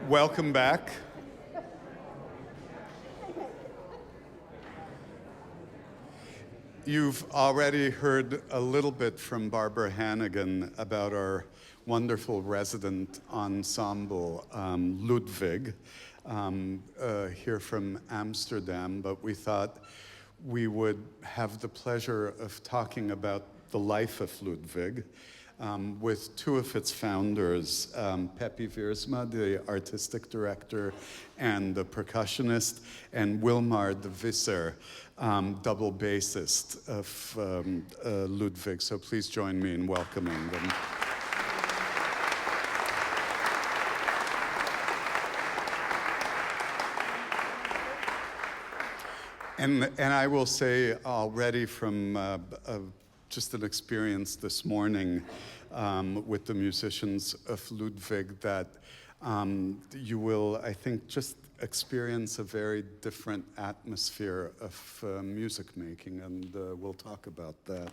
Welcome back. You've already heard a little bit from Barbara Hannigan about our wonderful resident ensemble, LUDWIG, here from Amsterdam, but we thought we would have the pleasure of talking about the life of LUDWIG with two of its founders, Peppy Wiersma, the artistic director and the percussionist, and Wilmar de Visser, double bassist of LUDWIG. So please join me in welcoming them. And I will say already from just an experience this morning with the musicians of LUDWIG that you will, I think, just experience a very different atmosphere of music making, and we'll talk about that.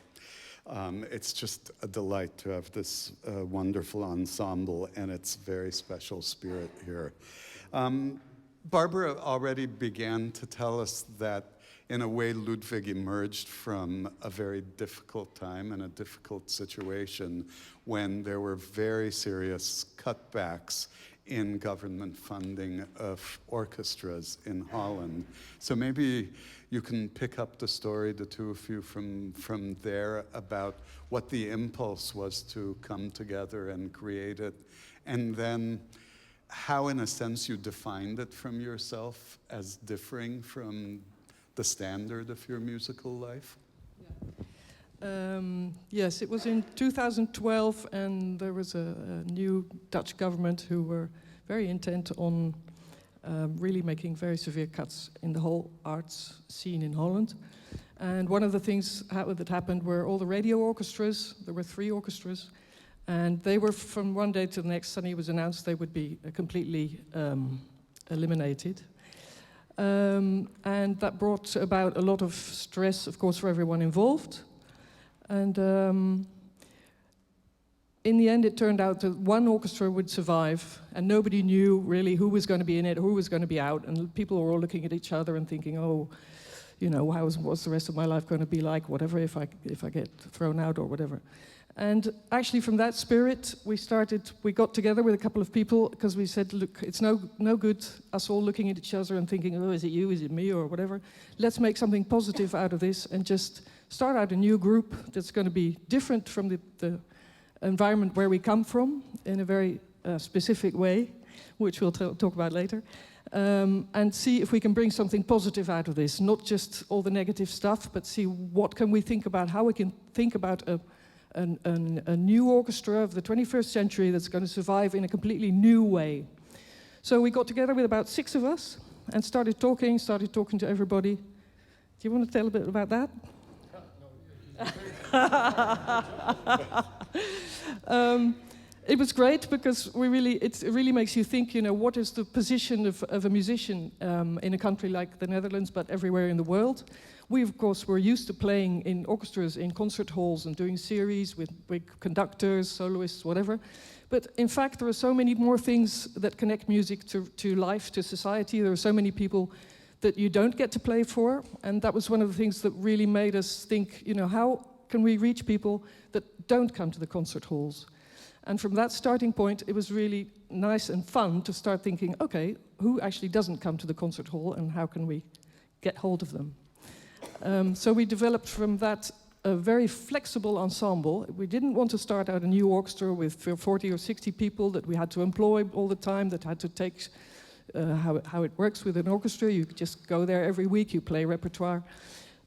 It's just a delight to have this wonderful ensemble and its very special spirit here. Barbara already began to tell us that in a way, LUDWIG emerged from a very difficult time and a difficult situation when there were very serious cutbacks in government funding of orchestras in Holland. So maybe you can pick up the story, the two of you, from there about what the impulse was to come together and create it, and then how, in a sense, you defined it from yourself as differing from the standard of your musical life? Yes, it was in 2012, and there was a new Dutch government who were very intent on really making very severe cuts in the whole arts scene in Holland. And one of the things that happened were all the radio orchestras. There were 3 orchestras, and they were, from one day to the next, suddenly it was announced they would be completely eliminated. And that brought about a lot of stress, of course, for everyone involved. And in the end, it turned out that one orchestra would survive, and nobody knew really who was going to be in it, who was going to be out, and people were all looking at each other and thinking, oh, you know, what's the rest of my life going to be like, whatever, if I get thrown out or whatever. And actually, from that spirit, we got together with a couple of people, because we said, look, it's no good us all looking at each other and thinking, oh, is it you, is it me, or whatever. Let's make something positive out of this and just start out a new group that's going to be different from the environment where we come from in a very specific way, which we'll talk about later, and see if we can bring something positive out of this, not just all the negative stuff, but see what can we think about, how we can think about a new orchestra of the 21st century that's going to survive in a completely new way. So we got together with about 6 of us and started talking to everybody. Do you want to tell a bit about that? It was great because it really makes you think, you know, what is the position of a musician in a country like the Netherlands, but everywhere in the world. We, of course, were used to playing in orchestras, in concert halls, and doing series with conductors, soloists, whatever. But in fact, there are so many more things that connect music to life, to society. There are so many people that you don't get to play for, and that was one of the things that really made us think, you know, how can we reach people that don't come to the concert halls? And from that starting point, it was really nice and fun to start thinking, okay, who actually doesn't come to the concert hall, and how can we get hold of them? So we developed from that a very flexible ensemble. We didn't want to start out a new orchestra with 40 or 60 people that we had to employ all the time, that had to take how it works with an orchestra. You just go there every week, you play repertoire.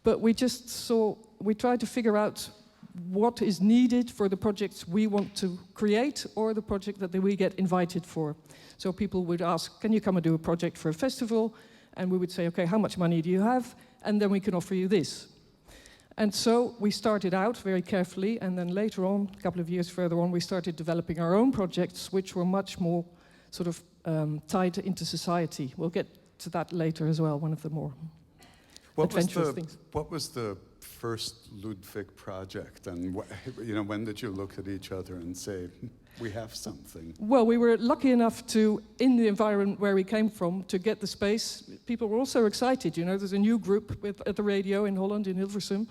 But we tried to figure out what is needed for the projects we want to create or the project that we get invited for. So people would ask, can you come and do a project for a festival? And we would say, okay, how much money do you have? And then we can offer you this. And so we started out very carefully, and then later on, a couple of years further on, we started developing our own projects, which were much more sort of tied into society. We'll get to that later as well, one of the more adventurous things. What was the first Ludwig project, and when did you look at each other and say, we have something? Well, we were lucky enough to, in the environment where we came from, to get the space. People were also excited. There's a new group at the radio in Holland, in Hilversum,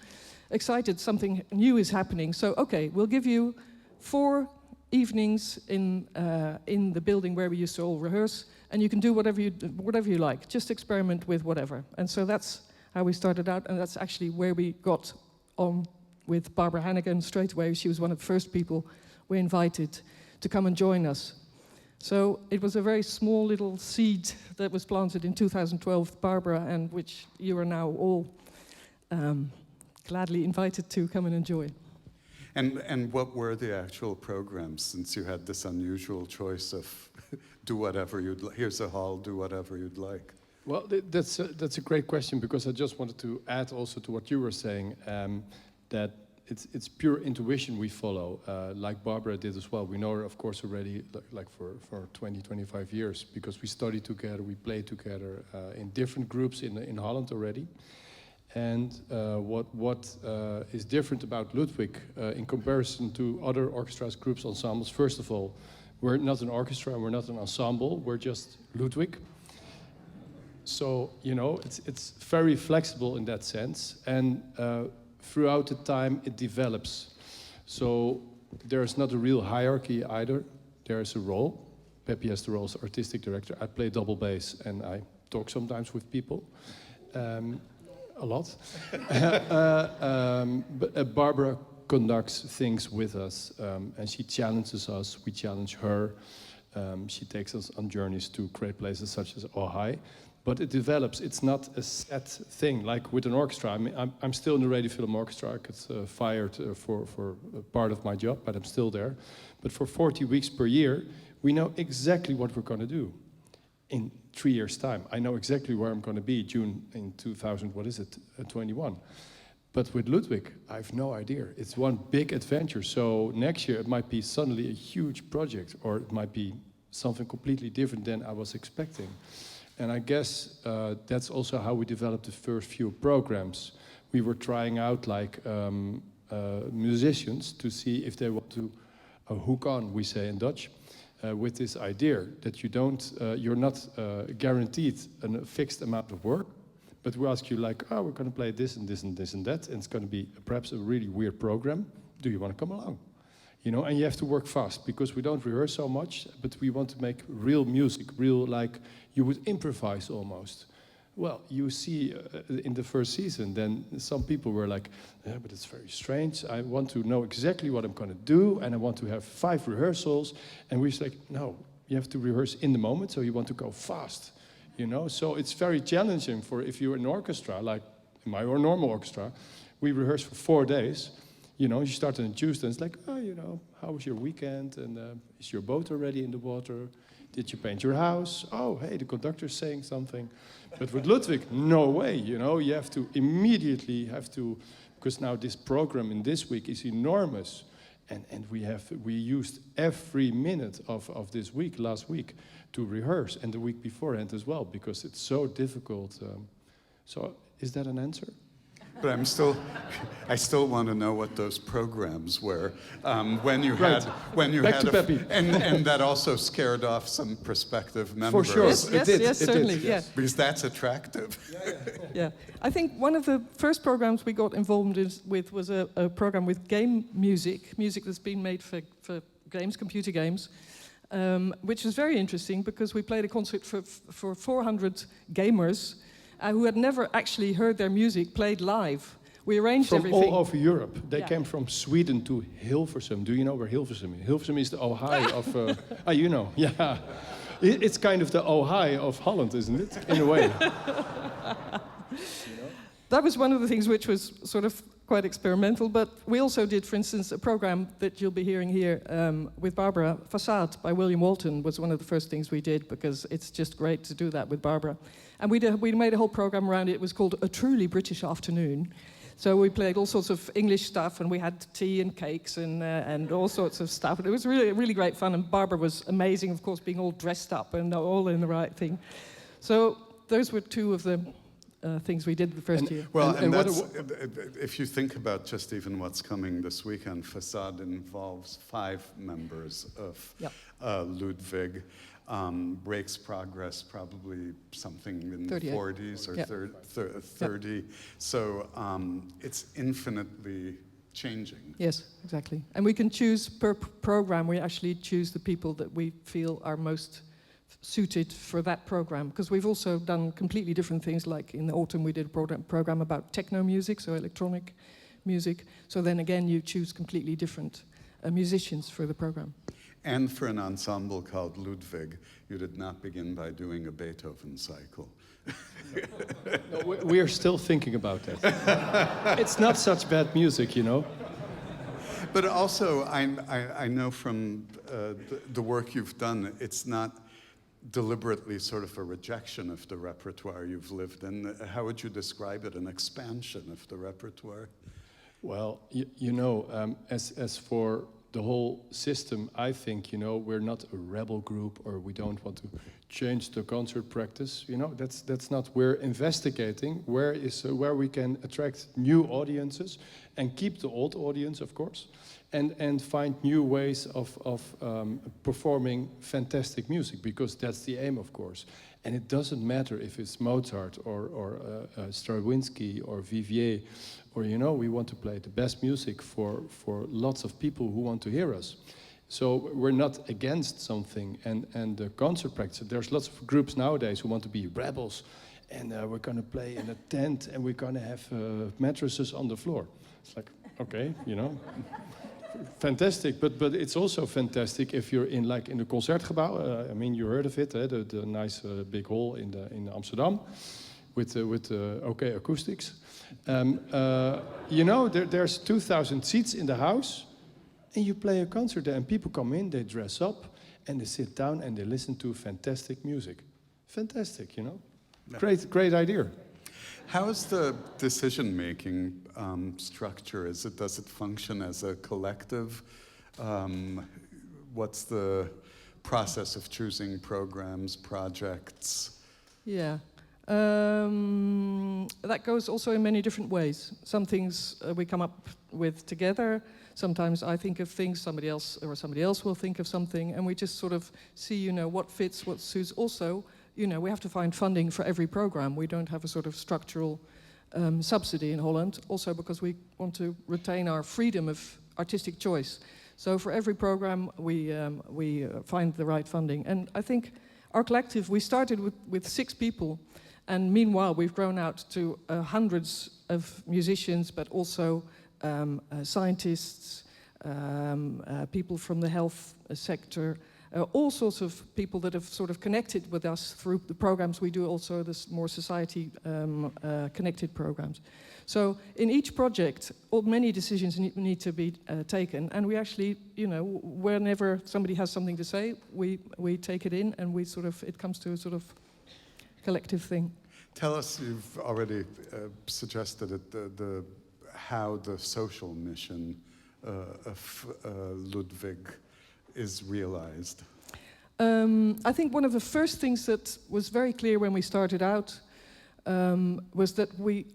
excited something new is happening. So, okay, we'll give you 4 evenings in the building where we used to all rehearse, and you can do whatever you like. Just experiment with whatever. And so that's how we started out, and that's actually where we got on with Barbara Hannigan straight away. She was one of the first people we invited to come and join us. So it was a very small little seed that was planted in 2012 with Barbara, and which you are now all gladly invited to come and enjoy. And what were the actual programs, since you had this unusual choice of do whatever you'd like, here's a hall, do whatever you'd like? Well, that's a great question, because I just wanted to add also to what you were saying, that it's pure intuition we follow, like Barbara did as well. We know her, of course, already like for 20, 25 years, because we studied together, we played together in different groups in Holland already. And what is different about Ludwig in comparison to other orchestras, groups, ensembles, first of all, we're not an orchestra and we're not an ensemble, we're just Ludwig. So, it's very flexible in that sense, and throughout the time it develops. So there's not a real hierarchy either, there is a role. Peppy has the role as artistic director, I play double bass and I talk sometimes with people. A lot. But Barbara conducts things with us, and she challenges us, we challenge her. She takes us on journeys to great places such as Ojai. But it develops, it's not a set thing, like with an orchestra. I mean, I'm still in the Radio Film Orchestra. I got fired for part of my job, but I'm still there. But for 40 weeks per year, we know exactly what we're going to do. In 3 years' time, I know exactly where I'm going to be June in 2021. But with Ludwig, I have no idea. It's one big adventure. So next year it might be suddenly a huge project, or it might be something completely different than I was expecting. And I guess that's also how we developed the first few programs. We were trying out like musicians to see if they want to hook on, we say in Dutch. With this idea that you're not guaranteed a fixed amount of work, but we ask you like, oh, we're going to play this and this and this and that, and it's going to be perhaps a really weird program. Do you want to come along? And you have to work fast, because we don't rehearse so much, but we want to make real music, real, like you would improvise almost. Well, you see in the first season, then some people were like, yeah, but it's very strange. I want to know exactly what I'm going to do, and I want to have 5 rehearsals. And we said, no, you have to rehearse in the moment, so you want to go fast, So it's very challenging for if you're an orchestra, like in my normal orchestra, we rehearse for 4 days. You start on a Tuesday, and it's like, oh, how was your weekend? And is your boat already in the water? Did you paint your house? Oh, hey, the conductor's saying something. But with Ludwig, no way, you have to immediately because now this program in this week is enormous. And we used every minute of this week, last week, to rehearse, and the week beforehand as well, because it's so difficult. So is that an answer? But I still want to know what those programs were when you had Peppy. and that also scared off some prospective members. For sure, Yes, certainly, yeah. Because that's attractive. Yeah, I think one of the first programs we got involved with was a program with game music that's been made for games, computer games, which was very interesting because we played a concert for 400 gamers who had never actually heard their music played live. We arranged everything. From all over Europe. They came from Sweden to Hilversum. Do you know where Hilversum is? Hilversum is the Ojai of... yeah. It's kind of the Ojai of Holland, isn't it? In a way. That was one of the things which was sort of quite experimental, but we also did, for instance, a program that you'll be hearing here with Barbara. Facade by William Walton was one of the first things we did, because it's just great to do that with Barbara. And we made a whole program around it. It was called A Truly British Afternoon. So we played all sorts of English stuff, and we had tea and cakes and all sorts of stuff. And it was really, really great fun, and Barbara was amazing, of course, being all dressed up and all in the right thing. So those were two of the things we did the first year. Well, and what that's, if you think about just even what's coming this weekend, Facade involves 5 members of Yep. Ludwig. Breaks Progress, probably something in 38. the 40s or Yep. 30. So it's infinitely changing. Yes, exactly. And we can choose per program, we actually choose the people that we feel are most suited for that program. Because we've also done completely different things, like in the autumn we did a program about techno music, so electronic music. So then again, you choose completely different musicians for the program. And for an ensemble called Ludwig, you did not begin by doing a Beethoven cycle. No, we are still thinking about that. It's not such bad music, you know. But also, I know from the work you've done, it's not deliberately sort of a rejection of the repertoire you've lived in. How would you describe it? An expansion of the repertoire? Well, you know, as for the whole system, I think, you know, we're not a rebel group, or we don't want to change the concert practice. You know, that's not. We're investigating where we can attract new audiences and keep the old audience, of course, and find new ways of performing fantastic music, because that's the aim, of course. And it doesn't matter if it's Mozart or Stravinsky or Vivier, or, you know, we want to play the best music for lots of people who want to hear us. So we're not against something. And the concert practice, there's lots of groups nowadays who want to be rebels, and we're going to play in a tent, and we're going to have mattresses on the floor. It's like, okay, you know. Fantastic, but it's also fantastic if you're in the Concertgebouw. I mean, you heard of it, the nice big hall in Amsterdam, with okay acoustics. You know, there's 2,000 seats in the house, and you play a concert there, and people come in, they dress up, and they sit down and they listen to fantastic music. Fantastic, you know. Yeah. Great idea. How is the decision-making structure? Does it function as a collective? What's the process of choosing programs, projects? Yeah, that goes also in many different ways. Some things we come up with together. Sometimes I think of things, somebody else will think of something, and we just sort of see, you know, what fits, what suits. Also, you know, we have to find funding for every program. We don't have a sort of structural subsidy in Holland, also because we want to retain our freedom of artistic choice. So for every program, we find the right funding. And I think our collective, we started with 6 people, and meanwhile we've grown out to hundreds of musicians, but also scientists, people from the health sector, all sorts of people that have sort of connected with us through the programs we do, also this more society connected programs. So in each project, many decisions need to be taken, and we actually, you know, whenever somebody has something to say, we take it in, and it comes to a sort of collective thing. Tell us, you've already suggested it, how the social mission of Ludwig is realized. I think one of the first things that was very clear when we started out was that we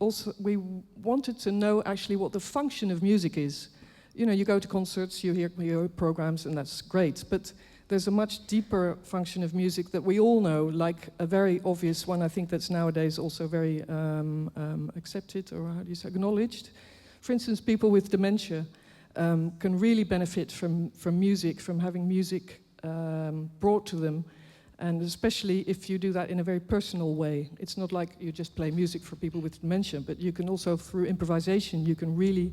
wanted to know actually what the function of music is. You know, you go to concerts, you hear programs, and that's great, but there's a much deeper function of music that we all know, like a very obvious one, I think that's nowadays also very accepted, or how do you say, acknowledged. For instance, people with dementia can really benefit from music, from having music brought to them, and especially if you do that in a very personal way. It's not like you just play music for people with dementia, but you can also, through improvisation, you can really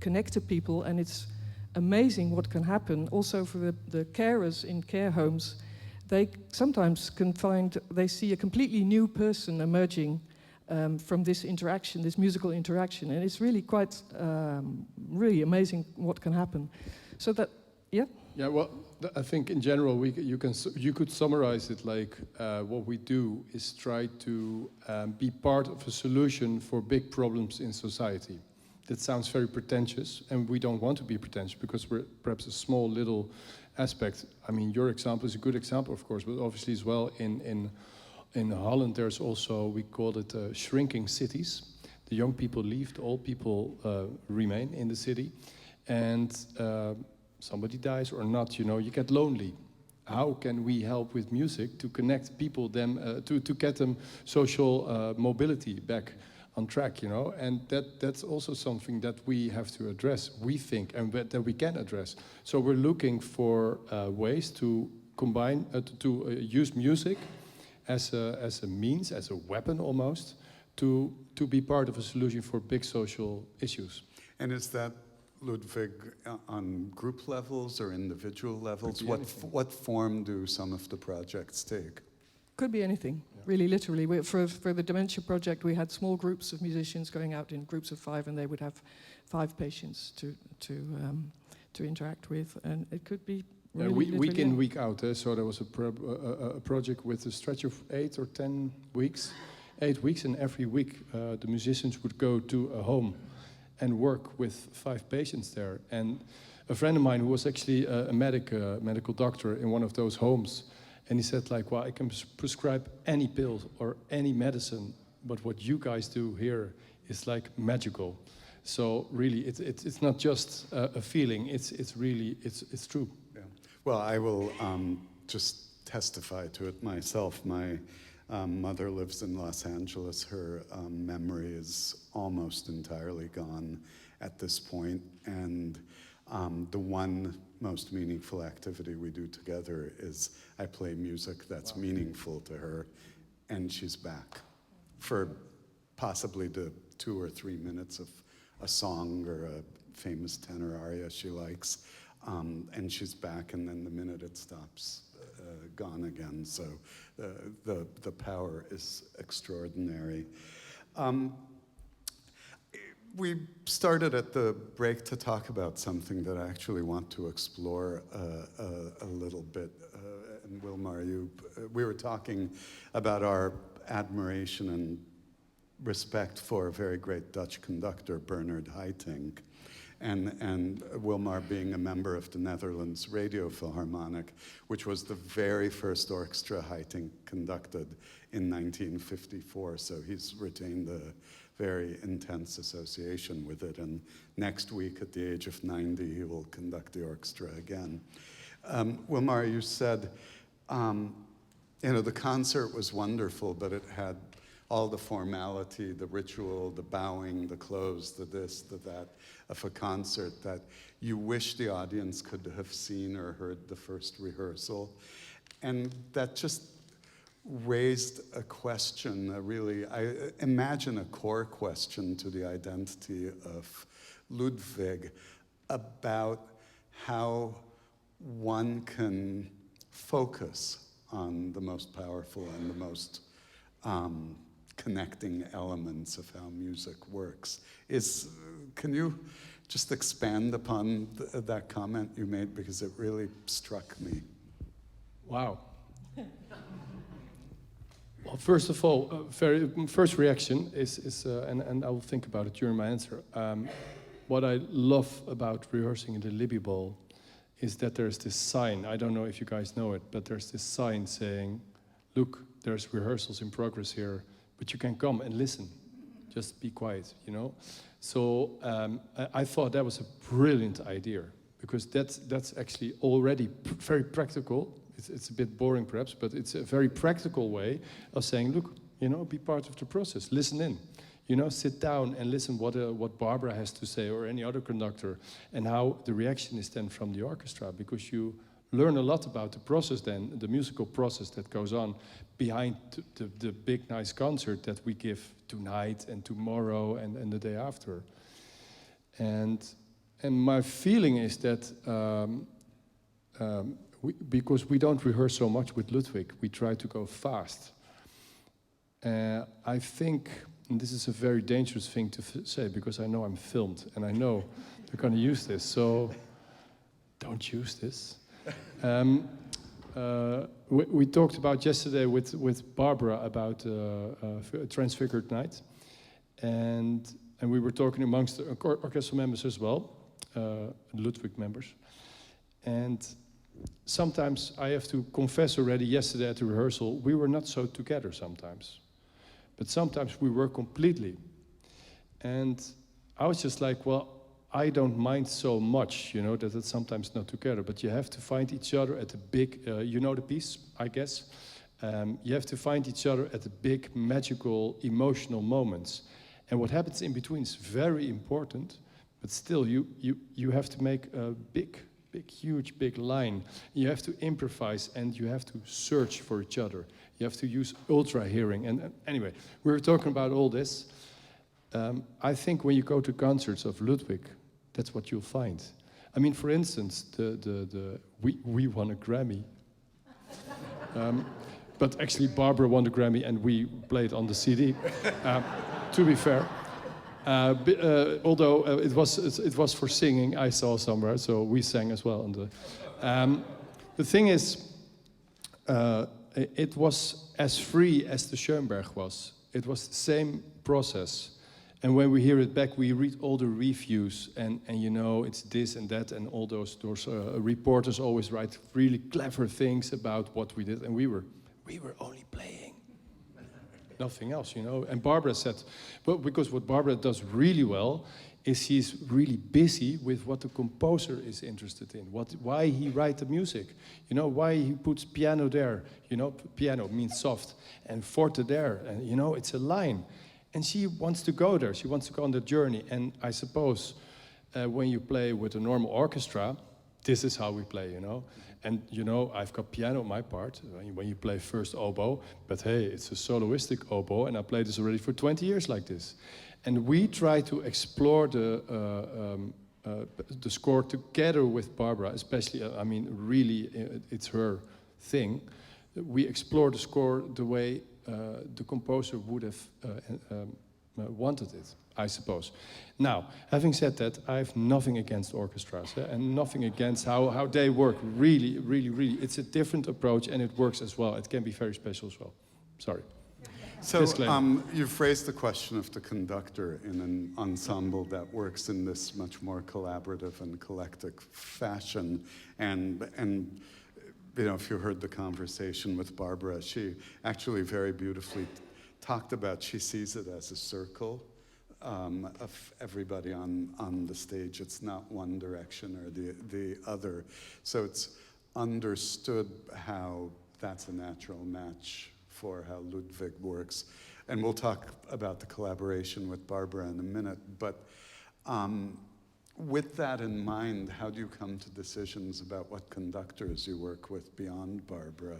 connect to people, and it's amazing what can happen. Also for the carers in care homes, they sometimes they see a completely new person emerging from this interaction, this musical interaction, and it's really quite really amazing what can happen. So that, yeah. Yeah, well, I think in general you could summarize it like what we do is try to be part of a solution for big problems in society. That sounds very pretentious, and we don't want to be pretentious because we're perhaps a small little aspect. I mean, your example is a good example, of course, but obviously as well in In Holland, there's also, we call it shrinking cities. The young people leave, the old people remain in the city. And somebody dies or not, you know, you get lonely. How can we help with music to connect people, to get them social mobility back on track, you know? And that's also something that we have to address, we think, and that we can address. So we're looking for ways to combine, use music as a means, as a weapon almost, to be part of a solution for big social issues. And is that, Ludwig, on group levels or individual levels? What form do some of the projects take? Could be anything, really, literally. For the dementia project, we had small groups of musicians going out in groups of 5, and they would have 5 patients to interact with, and it could be really week in, week out. So there was a project with a stretch of 8 or 10 weeks, 8 weeks, and every week the musicians would go to a home and work with 5 patients there. And a friend of mine who was actually a medical doctor in one of those homes, and he said, like, well, I can prescribe any pill or any medicine, but what you guys do here is like magical. So really, it's not just a feeling. It's really true. Yeah. Well, I will just testify to it myself. My mother lives in Los Angeles. Her memory is almost entirely gone at this point, and the one most meaningful activity we do together is I play music that's meaningful to her, and she's back for possibly the 2 or 3 minutes of a song or a famous tenor aria she likes, and she's back, and then the minute it stops, gone again. So the power is extraordinary. We started at the break to talk about something that I actually want to explore a little bit. And Wilmar, we were talking about our admiration and respect for a very great Dutch conductor, Bernard Haitink. And Wilmar being a member of the Netherlands Radio Philharmonic, which was the very first orchestra Haitink conducted in 1954. So he's retained a very intense association with it. And next week, at the age of 90, he will conduct the orchestra again. Wilmar, you said, the concert was wonderful, but it had all the formality, the ritual, the bowing, the close, the this, the that of a concert that you wish the audience could have seen or heard the first rehearsal. And that just raised a question, I imagine a core question to the identity of Ludwig about how one can focus on the most powerful and the most connecting elements of how music works. Can you just expand upon that comment you made, because it really struck me? Wow. Well, first of all, first reaction is and I will think about it during my answer. What I love about rehearsing in the Libby Bowl is that there's this sign. I don't know if you guys know it, but there's this sign saying, look, there's rehearsals in progress here, but you can come and listen. Just be quiet, you know? So I thought that was a brilliant idea, because that's actually already very practical. It's a bit boring perhaps, but it's a very practical way of saying, look, be part of the process, listen in. Sit down and listen what Barbara has to say, or any other conductor, and how the reaction is then from the orchestra, because you learn a lot about the process then, the musical process that goes on behind the big, nice concert that we give tonight and tomorrow and the day after. And my feeling is that because we don't rehearse so much with Ludwig, we try to go fast. I think, and this is a very dangerous thing to say, because I know I'm filmed, and I know they're going to use this, so don't use this. We talked about yesterday with Barbara about Transfigured Night, and we were talking amongst the orchestral members as well, Ludwig members, and sometimes I have to confess already yesterday at the rehearsal, we were not so together sometimes. But sometimes we were completely. And I was just like, well, I don't mind so much, you know, that it's sometimes not together, but you have to find each other at the big, you know the piece, I guess? You have to find each other at the big, magical, emotional moments. And what happens in between is very important, but still you have to make a big, huge, big line. You have to improvise and you have to search for each other. You have to use ultra hearing. And anyway, we were talking about all this. I think when you go to concerts of Ludwig, that's what you'll find. I mean, for instance, we won a Grammy. But actually, Barbara won the Grammy and we played on the CD, to be fair. Although it was for singing, I saw somewhere, so we sang as well. The thing is, it was as free as the Schoenberg was. It was the same process. And when we hear it back, we read all the reviews, and you know, it's this and that, and all those reporters always write really clever things about what we did, and we were only playing. Nothing else, you know. And Barbara said, well, because what Barbara does really well is she's really busy with what the composer is interested in, why he writes the music, you know, why he puts piano there, you know, piano means soft, and forte there, and you know, it's a line. And she wants to go there, she wants to go on the journey, and I suppose when you play with a normal orchestra, this is how we play, you know. And, you know, I've got piano on my part, when you play first oboe, but hey, it's a soloistic oboe, and I played this already for 20 years like this. And we try to explore the score together with Barbara, especially, I mean, really, it's her thing. We explore the score the way the composer would have wanted it, I suppose. Now, having said that, I have nothing against orchestras and nothing against how they work. Really, really, really. It's a different approach and it works as well. It can be very special as well. Sorry. So you've raised the question of the conductor in an ensemble that works in this much more collaborative and collective fashion. And you know, if you heard the conversation with Barbara, she actually very beautifully talked about, she sees it as a circle of everybody on the stage. It's not one direction or the other. So it's understood how that's a natural match for how Ludwig works. And we'll talk about the collaboration with Barbara in a minute. But with that in mind, how do you come to decisions about what conductors you work with beyond Barbara?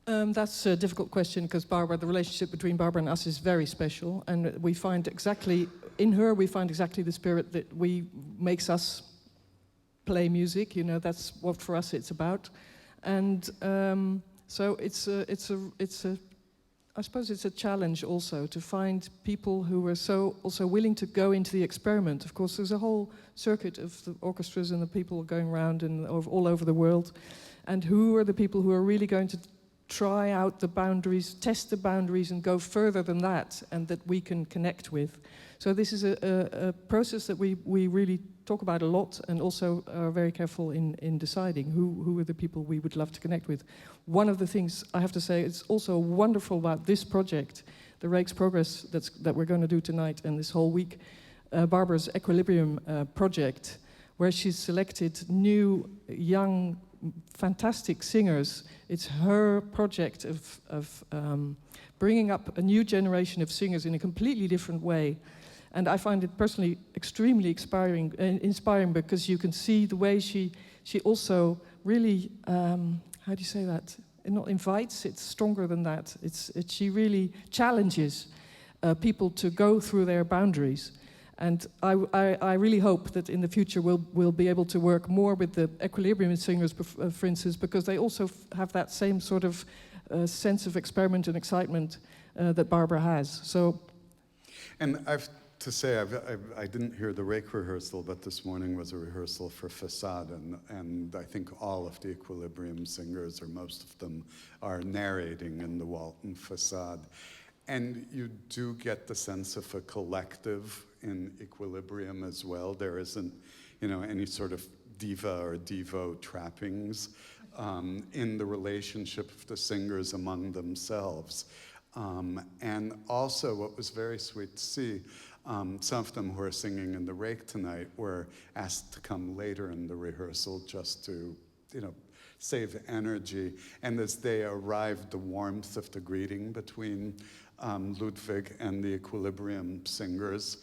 That's a difficult question because Barbara, the relationship between Barbara and us is very special, and we find exactly, in her we find exactly the spirit that makes us play music, you know, that's what for us it's about. And so I suppose it's a challenge also to find people who are so also willing to go into the experiment. Of course, there's a whole circuit of the orchestras and the people going around and all over the world. And who are the people who are really going to try out the boundaries, test the boundaries and go further than that, and that we can connect with. So this is a process that we really talk about a lot, and also are very careful in deciding who are the people we would love to connect with. One of the things I have to say is also wonderful about this project, the Rake's Progress that we're going to do tonight and this whole week, Barbara's Equilibrium project, where she's selected new, young, fantastic singers. It's her project of bringing up a new generation of singers in a completely different way. And I find it personally extremely inspiring because you can see the way she also really, how do you say that? It not invites, it's stronger than that. She really challenges people to go through their boundaries. And I really hope that in the future we'll be able to work more with the Equilibrium singers, for instance, because they also have that same sort of sense of experiment and excitement that Barbara has. So, and I've to say, I didn't hear the Rake rehearsal, but this morning was a rehearsal for Facade, and I think all of the Equilibrium singers, or most of them, are narrating in the Walton Facade. And you do get the sense of a collective in Equilibrium as well. There isn't, you know, any sort of diva or devo trappings in the relationship of the singers among themselves. And also what was very sweet to see, some of them who are singing in the rake tonight were asked to come later in the rehearsal just to, save energy. And as they arrived, the warmth of the greeting between Ludwig and the equilibrium singers.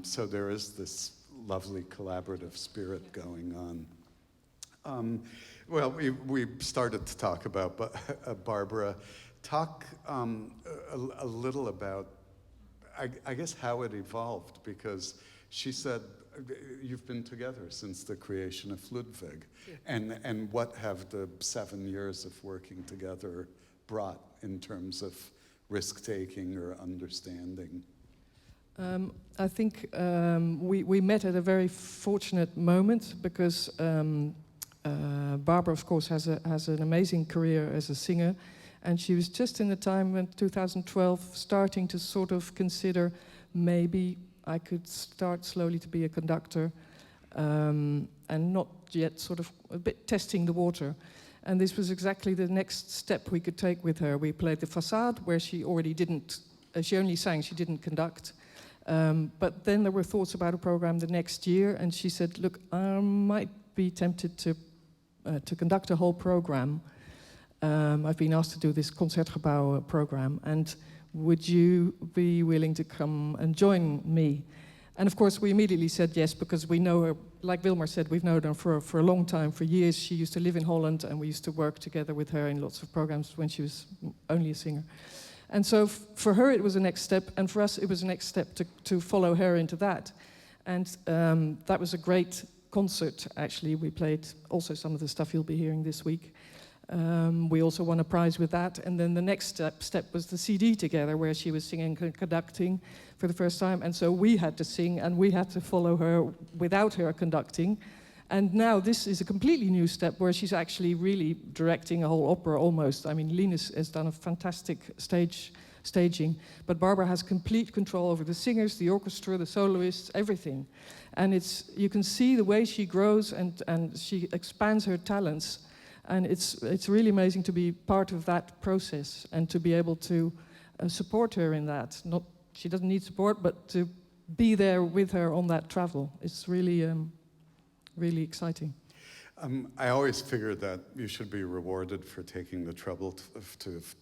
So there is this lovely collaborative spirit going on. Well, we started to talk about Barbara. Talk a little about, I guess, how it evolved, because she said you've been together since the creation of Ludwig. Yeah. And what have the 7 years of working together brought in terms of risk-taking or understanding? I think we met at a very fortunate moment, because Barbara, of course, has an amazing career as a singer, and she was just in the time in 2012 starting to sort of consider maybe I could start slowly to be a conductor, and not yet sort of a bit testing the water. And this was exactly the next step we could take with her. We played the Facade, where she already didn't, she only sang, she didn't conduct. But then there were thoughts about a program the next year, and she said, look, I might be tempted to conduct a whole program. I've been asked to do this Concertgebouw program, and would you be willing to come and join me? And of course we immediately said yes, because we know her, like Wilmar said, we've known her for a long time, for years. She used to live in Holland, and we used to work together with her in lots of programs when she was only a singer. And so for her it was a next step, and for us it was a next step to follow her into that. And that was a great concert, actually. We played also some of the stuff you'll be hearing this week. We also won a prize with that, and then the next step was the CD together, where she was singing and conducting for the first time, and so we had to sing and we had to follow her without her conducting. And now this is a completely new step, where she's actually really directing a whole opera almost. I mean, Linus has done a fantastic staging, but Barbara has complete control over the singers, the orchestra, the soloists, everything. And you can see the way she grows and she expands her talents. And it's really amazing to be part of that process and to be able to support her in that. She doesn't need support, but to be there with her on that travel. It's really, really exciting. I always figured that you should be rewarded for taking the trouble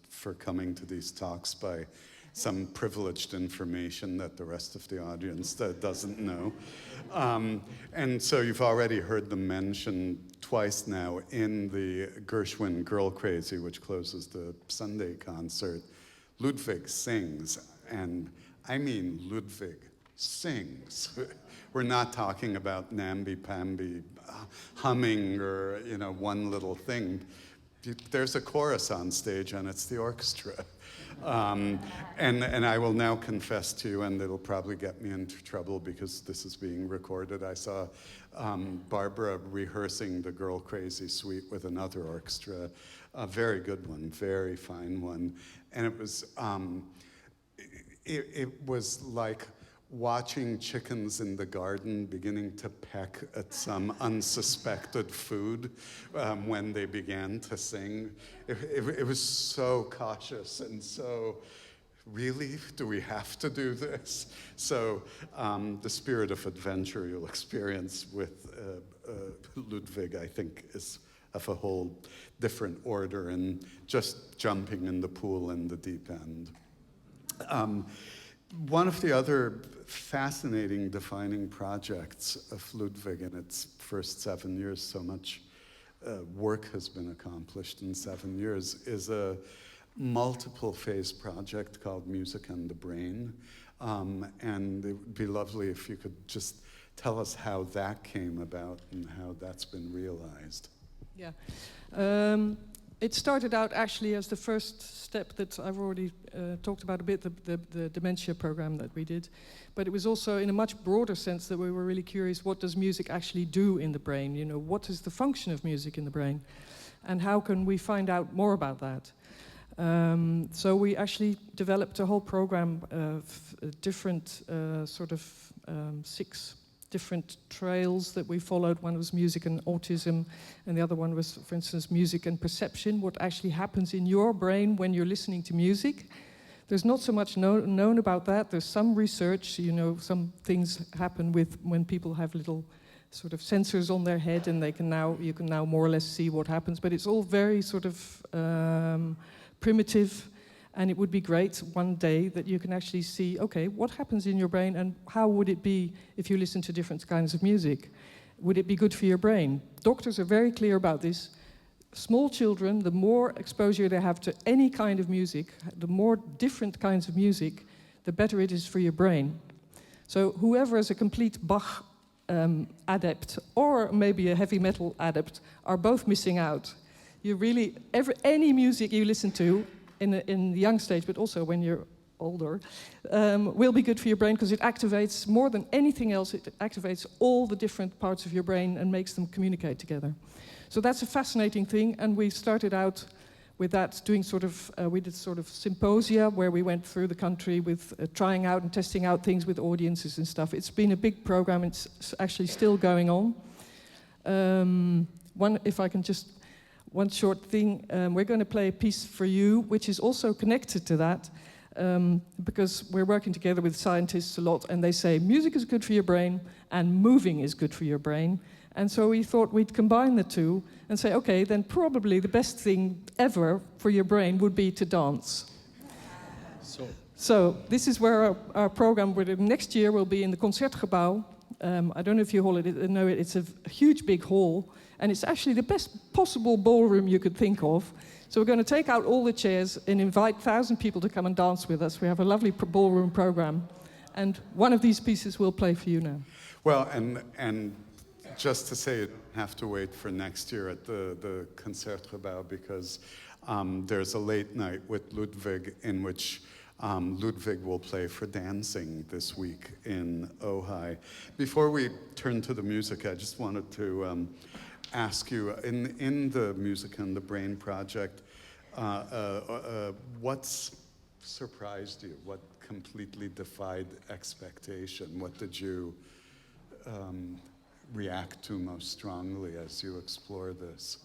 for coming to these talks by some privileged information that the rest of the audience doesn't know. And so you've already heard them mentioned twice now in the Gershwin Girl Crazy, which closes the Sunday concert. Ludwig sings, and I mean Ludwig sings. We're not talking about namby-pamby humming or, one little thing. There's a chorus on stage, and it's the orchestra. And I will now confess to you, and it'll probably get me into trouble because this is being recorded. I saw Barbara rehearsing the Girl Crazy Suite with another orchestra, a very good one, very fine one. And it was like watching chickens in the garden beginning to peck at some unsuspected food when they began to sing. It was so cautious and so, really, do we have to do this? So the spirit of adventure you'll experience with Ludwig, I think, is of a whole different order and just jumping in the pool in the deep end. One of the other fascinating defining projects of Ludwig in its first 7 years, so much work has been accomplished in 7 years, is a multiple phase project called Music and the Brain. And it would be lovely if you could just tell us how that came about and how that's been realized. Yeah. It started out actually as the first step that I've already talked about a bit, the dementia program that we did. But it was also in a much broader sense that we were really curious, what does music actually do in the brain? What is the function of music in the brain? And how can we find out more about that? So we actually developed a whole program of different 6 different trails that we followed. One was music and autism, and the other one was, for instance, music and perception, what actually happens in your brain when you're listening to music. There's not so much known about that. There's some research, some things happen when people have little sort of sensors on their head, and you can now more or less see what happens. But it's all very sort of primitive, and it would be great one day that you can actually see, okay, what happens in your brain, and how would it be if you listen to different kinds of music? Would it be good for your brain? Doctors are very clear about this. Small children, the more exposure they have to any kind of music, the more different kinds of music, the better it is for your brain. So whoever is a complete Bach adept, or maybe a heavy metal adept, are both missing out. You really, any music you listen to in the young stage, but also when you're older, will be good for your brain, because it activates, more than anything else, it activates all the different parts of your brain and makes them communicate together. So that's a fascinating thing, and we started out with that, doing we did sort of symposia where we went through the country with trying out and testing out things with audiences and stuff. It's been a big program. It's actually still going on. One short thing, we're going to play a piece for you, which is also connected to that, because we're working together with scientists a lot, and they say music is good for your brain and moving is good for your brain. And so we thought we'd combine the two and say, okay, then probably the best thing ever for your brain would be to dance. So this is where our program next year will be in the Concertgebouw. I don't know if you know it, it's a huge big hall, and it's actually the best possible ballroom you could think of. So we're going to take out all the chairs and invite 1,000 people to come and dance with us. We have a lovely ballroom program, and one of these pieces we'll play for you now. Well, and just to say, you don't have to wait for next year at the Concertgebouw, because there's a late night with Ludwig in which Ludwig will play for dancing this week in Ojai. Before we turn to the music, I just wanted to ask you, in the Music and the Brain project, what's surprised you? What completely defied expectation? What did you react to most strongly as you explore this?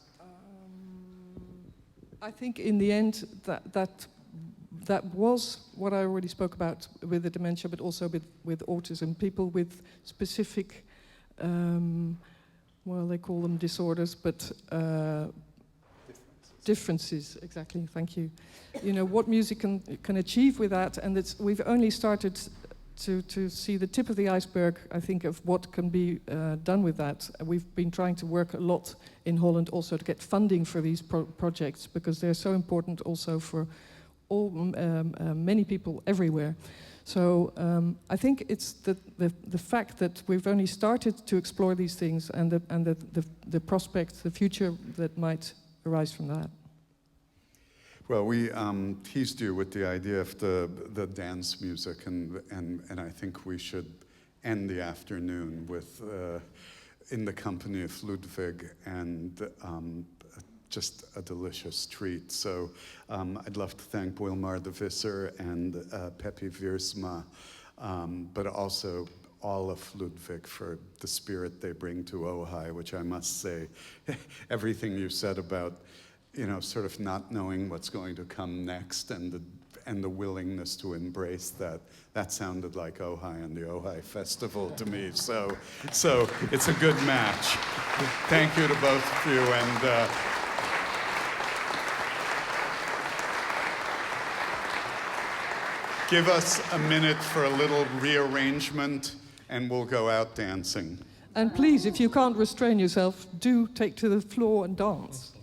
I think in the end that was what I already spoke about with the dementia, but also with autism. People with specific, they call them disorders, but differences, exactly, thank you. What music can achieve with that, and we've only started to see the tip of the iceberg, I think, of what can be done with that. We've been trying to work a lot in Holland also to get funding for these projects, because they're so important also for all many people everywhere. So I think it's the fact that we've only started to explore these things, and the prospects, the future that might arise from that. Well, we teased you with the idea of the dance music, and I think we should end the afternoon with in the company of Ludwig and just a delicious treat. So I'd love to thank Wilmar de Visser and Pepi Wiersma, but also all of Ludwig for the spirit they bring to Ojai, which I must say, everything you said about sort of not knowing what's going to come next, and the willingness to embrace that sounded like Ojai and the Ojai Festival to me. So it's a good match. Thank you to both of you, and give us a minute for a little rearrangement, and we'll go out dancing. And please, if you can't restrain yourself, do take to the floor and dance.